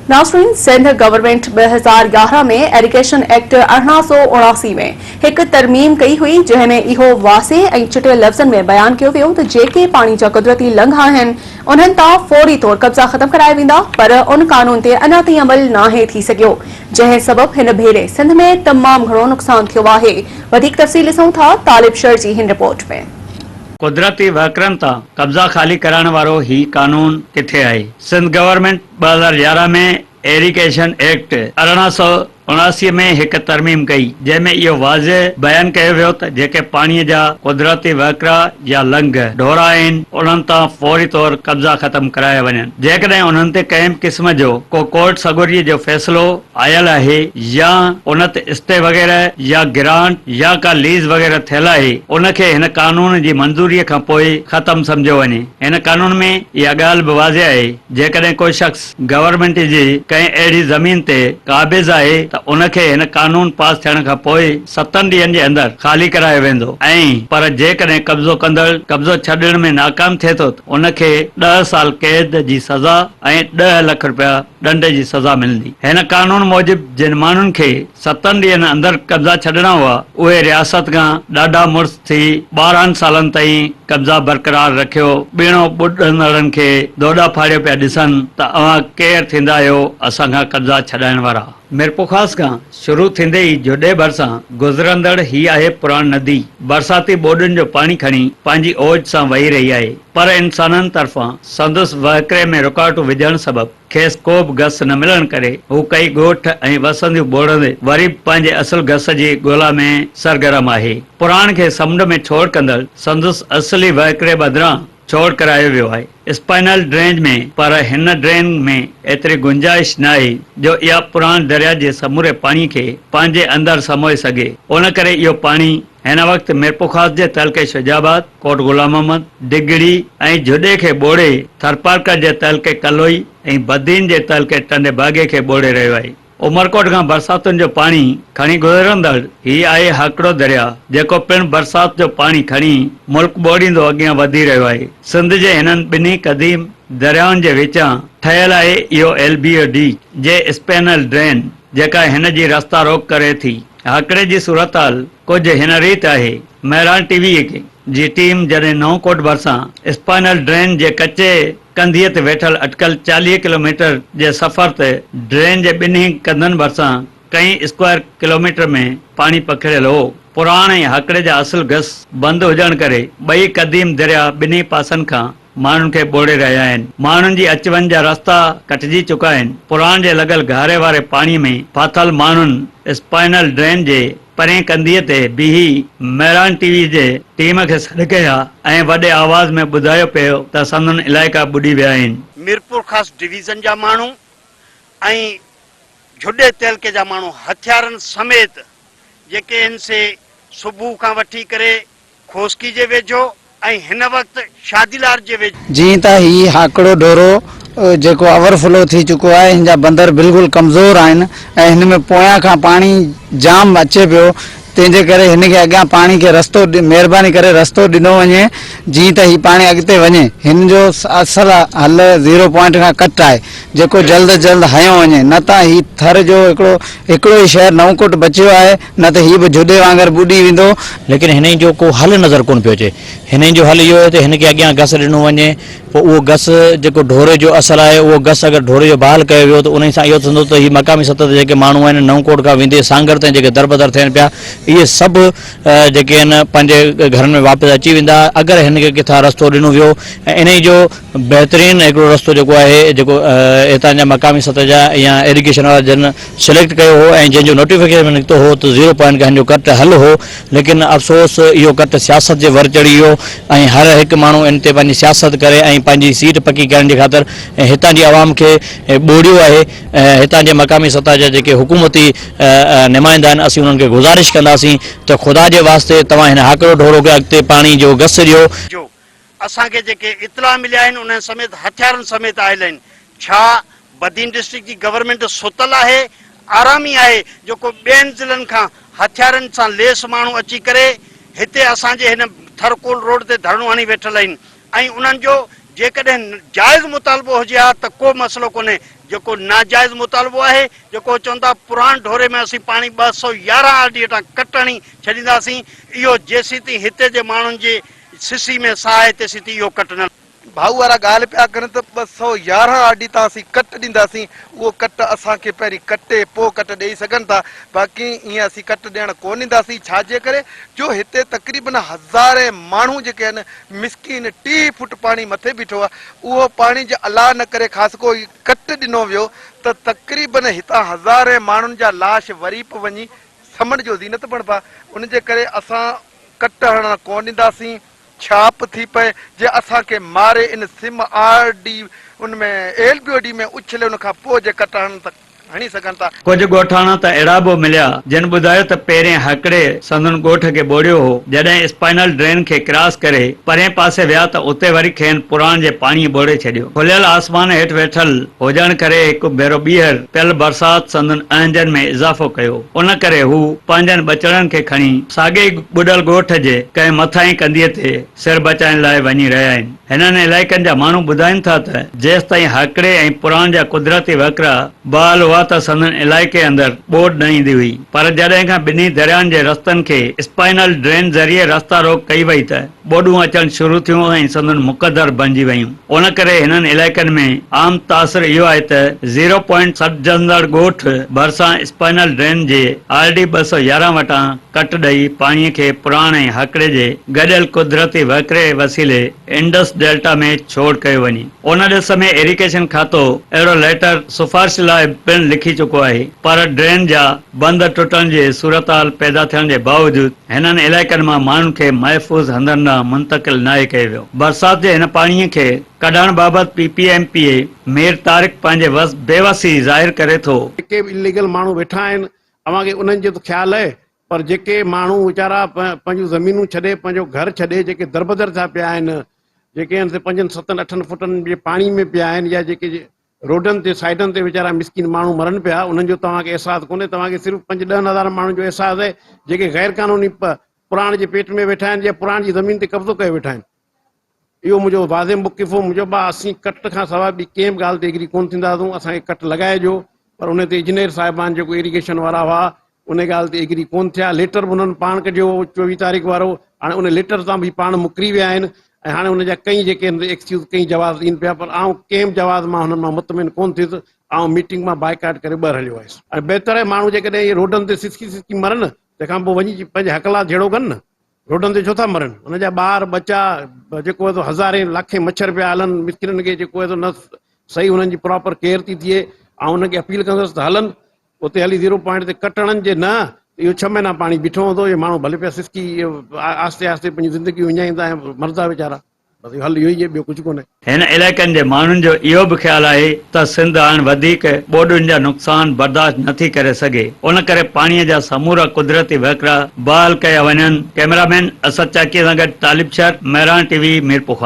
नाज़रीन, सिंध गवर्नमेंट 2011 में irrigation act 1879 में एक तरमीम कई हुई, जंहिंमें इहो वाज़े ऐं चिटे लफ़्ज़नि में बयान कियो वियो त जेके पानी जा कुदरती लंघा आहिनि उन्हनि तां फौरी तौर कब्ज़ा ख़त्म कराया वेंदा, पर उन कानून ते अञा ताईं अमल नाहे थी सघियो, जंहिं सबब हिन भेरे सिंध में तमाम घणो नुक़सान थियो आहे। वधीक तफ़सील ॾिसूं था तालिब शर जी हिन रिपोर्ट में। कुदरती वहकरन तां कब्जा खाली कराइण वारो ही कानून किथे आहे? सिंध गवर्नमेंट 2011 में एरीगेशन एक्ट 1879 में एक तरमीम कई, जंहिंमें इहो वाज़े बयान कयो वियो त जेके पाणीअ जा कुदरती वहकरा या लंघ ढोरा आहिनि उन्हनि तां फौरी तौर कब्जा ख़त्म कराया वञनि। जेकॾहिं उन्हनि ते कंहिं क़िस्म जो को कोर्ट सगुरीअ जो फ़ैसिलो आयल आहे या उन ते स्टे वग़ैरह या ग्रांट या का लीज वग़ैरह थियल आहे, उनखे हिन कानून जी मंज़ूरीअ खां पोइ ख़त्म सम्झियो वञे। हिन कानून में इहा ॻाल्हि बि वाज़े आहे, जेकॾहिं को शख़्स गवर्नमेंट जी कंहिं अहिड़ी ज़मीन ते क़ाबिज़ आहे त उनखे हिन कानून पास थियण खां पोइ 7 ॾींहंनि जे अंदरि खाली करायो वेंदो, ऐं पर जेकॾहिं कब्ज़ो कंदड़ कब्ज़ो छॾण में नाकाम थिए थो त उनखे 10 साल कैद जी सज़ा ऐं 10 लाख रुपया ॾंड जी सज़ा मिलंदी। हिन कानून मूजिब जिन माण्हुनि खे 7 ॾींहंनि अंदरि कब्ज़ा छॾणा हुआ, उहे रियासत खां ॾाढा मुड़िस थी 12 सालनि ताईं कब्ज़ा बरक़रार रखियो, ॿीणो ॿुॾंदड़नि खे दोॾा फाड़ियो पिया ॾिसनि त अव्हां केरु थींदा आहियो असांखां कब्ज़ा छॾाइण वारा। मिरपुखास खां शुरू थींदे ई जुॾे भरिसां गुज़रंदड़ ही आहे पुराण नदी। बरसाती ॿोॾियुनि जो पाणी खणी पंहिंजी ओज सां वही रही आहे, पर इंसाननि तरफ़ां संदसि वहकिरे में रुकावटूं विझण सबबि खेसि को बि घस न मिलण करे हू कई ॻोठ ऐं वसंदियूं ॿोड़ंदे वरी पंहिंजे असुल घस जी ॻोल्हा में सरगर्म आहे। पुराण खे समुंड में छोड़ कंदड़ संदसि असली वहकिरे बदिरां छोड़ करायो वियो आहे स्पाइनल ड्रेन में, पर हिन ड्रेन में एतिरी गुंजाइश न आहे जो इहा पुराण दरिया जे समूरे पाणी खे पंहिंजे अंदरि समोए सघे। उन करे इहो पाणी हिन वक़्तु मिरपुखास जे तहलके शुजाबाद, कोट गुलाम मोहम्मद, डिगड़ी ऐं जुॾे खे ॿोड़े थरपारकर जे तहलके कलोई ऐं बदीन जे तहलके टंडे बागे खे ॿोड़े रहियो आहे। उमरकोट खां बरसातुनि जो पाणी खणी गुज़रंदड़ ही आहे हाकड़ो दरिया, जेको पिणु बरसात जो पाणी खणी मुल्क ॿोड़ींदो अॻियां वधी रहियो आहे। सिंध जे हिननि ॿिन्ही क़दीम दरियाउनि जे विचां ठहियल आहे इहो LBOD जे स्पेनल ड्रेन, जेका हिन जी रस्ता रोक करे थी। हाकड़े जी सूरत हाल कुझु हिन रीत आहे। महरान TV जी टीम जॾहिं नओकोट भरिसां स्पाइनल ड्रेन जे कचे कंधीअ ते वेठल अटकल 40 किलोमीटर जे सफ़र ते ड्रेन जे ॿिन्ही कंधनि भरिसां कई स्क्वायर किलोमीटर में पाणी पखिड़ियल हो। पुराण ऐं हाकड़े जा असुल घस बंदि हुजण करे ॿई क़दीम दरिया ॿिन्ही पासनि खां माण्हुनि खे ॿोड़े रहिया आहिनि। माण्हुनि जी अच वञ जा रस्ता कटिजी चुका आहिनि। पुराण जे लॻल घारे वारे पाणी में फाथल माण्हुनि स्पाइनल ड्रेन जे परें कंधीअ ते बीही महरान TV जे टीम खे सॾु कया ऐं वॾे आवाज़ में ॿुधायो पियो त संदन इलाइक़ा ॿुॾी विया आहिनि। मीरपुर ख़ासि डिवीज़न जा माण्हू ऐं जुॾे तहलके जा माण्हू हथियारनि समेत जेके आहिनि से सुबुह खां वठी करे खोसकी जे वेझो ऐं हिन वक़्तु शादीलार जे वेझो जीअं त ही हाकड़ो ढोरो जेको ओवरफ्लो थी चुको आहे, हिन जा बंदर बिल्कुलु कमज़ोर आहिनि ऐं हिन में पोयां खां पाणी जाम अचे पियो, तंहिंजे करे हिन खे अॻियां पाणी खे रस्तो महिरबानी करे रस्तो ॾिनो वञे जीअं त ही पाणी अॻिते वञे। हिन जो असल हल 0 पॉइंट खां कट आहे, जेको जल्द जल्द हयो वञे, न त ही थर जो हिकिड़ो ई शहर नवकोट बचियो आहे, न त ही बि जुॾे वांगुरु ॿुॾी वेंदो। लेकिन हिन जो को हल नज़र कोन पियो अचे। हिन जो हल इहो आहे त हिन खे अॻियां घस ॾिनो वञे, पोइ उहो घस जेको ढोरे जो असर आहे उहो घस अगरि ढोरे जो बहाल कयो वियो त उन सां इहो थींदो त ही मक़ामी सतह ते जेके माण्हू आहिनि नवकोट खां वेंदे सांगर ताईं जेके दरबदर थियनि पिया, इहे सभु जेके आहिनि पंहिंजे घरनि में वापसि अची वेंदा अगरि हिन खे किथां रस्तो ॾिनो वियो। ऐं इन जो बहितरीनु हिकिड़ो रस्तो जेको आहे, जेको हितां जा मक़ामी सतह जा या इरीगेशन वारा जन सिलेक्ट कयो हो ऐं जंहिंजो नोटिफिकेशन निकितो हो त 0 पॉइंट खां हिन जो कट हल हो, लेकिन अफ़सोस इहो कट सियासत जे वर चढ़ी वियो ऐं हर हिकु माण्हू इन ते पंहिंजी सियासत करे ऐं पंहिंजी सीट पकी करण जे ख़ातिर हितां जी आवाम खे ॿोड़ियो आहे। हितां जे मक़ामी सतह जा जेके हुकूमती नुमाइंदा आहिनि, असीं उन्हनि खे गुज़ारिश कंदासीं त ख़ुदा जे वास्ते तव्हां हिन हाकड़ो ढोरो खे अॻिते पाणी जो घस ॾियो। असांखे जेके इतला मिलिया आहिनि उन समेत हथियारनि समेत आयल आहिनि। छा बदीन डिस्ट्रिक्ट जी गवर्नमेंट सुतल आहे, आरामी आहे, जेको ॿियनि ज़िलनि खां हथियारनि सां लेस माण्हू अची करे हिते असांजे हिन थरकोल रोड ते धरणो हणी वेठल आहिनि ऐं उन्हनि जो जेकॾहिं जाइज़ मुतालबो हुजे हा त को मसलो कोन्हे। जेको नाजायज़ मुतालबो आहे, जेको चवनि था पुराण ढोरे में असीं पाणी 211 RD तां कटणी छॾींदासीं, इहो जेसीं ताईं हिते जे माण्हुनि जे सिसी में साह आहे तेसीं ताईं इहो कट न। भाऊ वारा ॻाल्हि पिया कनि त 211 RD तां असीं कट ॾींदासीं, उहो कट असांखे पहिरीं कटे पोइ कट ॾेई सघनि था, बाक़ी ईअं असीं कट ॾियण कोन ॾींदासीं। छाजे करे जो हिते तक़रीबन हज़ारे माण्हू जेके आहिनि मिसकिन 30 फुट पाणी मथे बीठो आहे, उहो पाणी जे अलाह न करे ख़ासि को कट ॾिनो वियो त तक़रीबन हितां हज़ारे माण्हुनि जा लाश वरी पोइ वञी समुंड जो ज़ीनत बणिबा। उन जे करे असां कट हणण कोन ॾींदासीं। छाप थी पए जे असांखे मारे इन सिम RD उनमें LBOD में उछले उन खां पोइ जे कट हणनि त हणी सघनि था। कुछ ॻोठाणा त अहिड़ा बि मिलिया जिन ॿुधायो त पहिरें हकड़े संदन ॻोठ खे ॿोड़ियो हो, जॾहिं स्पाइनल ड्रेन खे क्रॉस करे परे पासे विया त उते वरी खेनि पुराण जे पाणी ॿोड़े छॾियो। खुलियल आसमान हेठि वेठल हुजण करे हिकु भेरो ॿीहर पियल बरसात संदन अहंजनि में इज़ाफ़ो कयो। उन करे हू पंहिंजनि बचड़नि खे खणी साॻे ई ॿुॾल ॻोठ जे कंहिं मथां कंधीअ ते सिर बचाइण लाइ वञी रहिया आहिनि। हिननि इलाइक़नि जा माण्हू ॿुधाइनि था त जेसि ताईं हकड़े ऐं पुराण जा कुदरती वकरा बहाल हुआ त संदन इलाइक़े अंदरि ॿोॾ न ईंदी हुई, पर जॾहिं खां ॿिन्ही दरियानि जे रस्तनि खे स्पाइनल ड्रेन ज़रिए रस्ता रोक कई वई त ॿोॾूं अचणु शुरू थियूं ऐं संदन मुक़दर बणिजी वयूं। उन करे हिननि इलाइक़नि में आम तासिर इहो आहे त 0 पॉइंट सॾजंदड़ ॻोठ भरिसां स्पाइनल ड्रेन जे RD 211 वटां कट ॾेई पाणीअ खे पुराण ऐं हकड़े जे गॾियल कुदरती वकरे वसीले इंडस डेल्टा में छोड़ कयो वञे। उन ॾिस में इरिगेशन खातो अहिड़ो लेटर सिफारिश लाइ पिणु लिखी चुको आहे, पर ड्रेन जा बंद टुटण जे सूरतहाल पैदा थियण जे बावजूद हिननि इलाइक़नि मां माण्हुनि खे महफ़ूज़ हंधनि ॾांहुं मुंतक़िल नाहे कयो वियो। बरसात जे हिन पाणीअ खे कढण बाबति PPMPA मीर तारिक पंहिंजे बेवसी ज़ाहिर करे थो। जेके इलीगल माण्हू वेठा आहिनि अव्हांखे उन्हनि जो त ख़्यालु आहे, पर जेके माण्हू वीचारा पंहिंजूं ज़मीनूं छॾे पंहिंजो घर छॾे जेके दरबदर थिया पिया आहिनि, जेके 5, 7, 8 फुटनि जे पाणी में पिया आहिनि, या जेके रोडनि ते साइडनि ते वीचारा मिसकिन माण्हू मरनि पिया, उन्हनि जो तव्हांखे अहसासु कोन्हे। तव्हांखे सिर्फ़ु 5-10 हज़ार माण्हुनि जो अहसासु आहे जेके गैर क़ानूनी पुराण जे पेट में वेठा आहिनि या पुराण जी ज़मीन ते कब्ज़ो कयो वेठा आहिनि। इहो मुंहिंजो वाज़े मुक़िफ़ हो। मुंहिंजो असीं कट खां सवाइ ॿी कंहिं बि ॻाल्हि ते एग्री कोन थींदासीं। असांखे कट लॻाइजो, पर उन ते इंजीनियर साहिबान जेको इरिगेशन वारा हुआ उन ॻाल्हि ते एग्री कोन थिया। लेटर बि उन्हनि पाण कढियो 24 तारीख़ वारो, हाणे उन लेटर सां बि पाण मुकरी विया आहिनि ऐं हाणे उन जा कई जेके एक्सक्यूज़ कई जवाब ॾियनि पिया, पर आउं कंहिं जवाब मां हुननि मां मुतमिन कोन थियुसि। ऐं मीटिंग मां बाइकाट करे ॿाहिरि हलियो आयुसि। ऐं बहितर आहे माण्हू जेकॾहिं इहे रोडनि ते सिसकी मरनि, तंहिंखां पोइ वञी पंहिंजे हक़ला जहिड़ो कनि न। रोडनि ते छो था मरनि? हुनजा ॿार बच्चा जेको आहे हज़ारे लाखे मच्छर पिया हलनि, मिसकिननि खे जेको आहे न सही हुननि जी प्रॉपर केयर थी थिए। ऐं हुनखे अपील कंदुसि त हलनि उते हली 0 पॉइंट ते कटणनि जे न, इहो 6 महीना पाणी बीठो हूंदो। इहे माण्हू भले पिया सिसकी आस्ते आस्ते पंहिंजी ज़िंदगी विञाईंदा ऐं मरदा वीचारा। बसि हल इहो ई आहे, ॿियो कुझु कोन्हे। हिन इलाइक़नि जे माण्हुनि जो इहो बि ख़्यालु आहे त सिंध हाणे वधीक ॿोॾुनि जा नुक़सान बर्दाश्त नथी करे सघे। उन करे पाणीअ जा समूरा कुदरती वकरा बहाल कया वञनि। कैमरामैन असद चाकीअ सां गॾु तालिब शर, मेहरान TV, मीरपुर।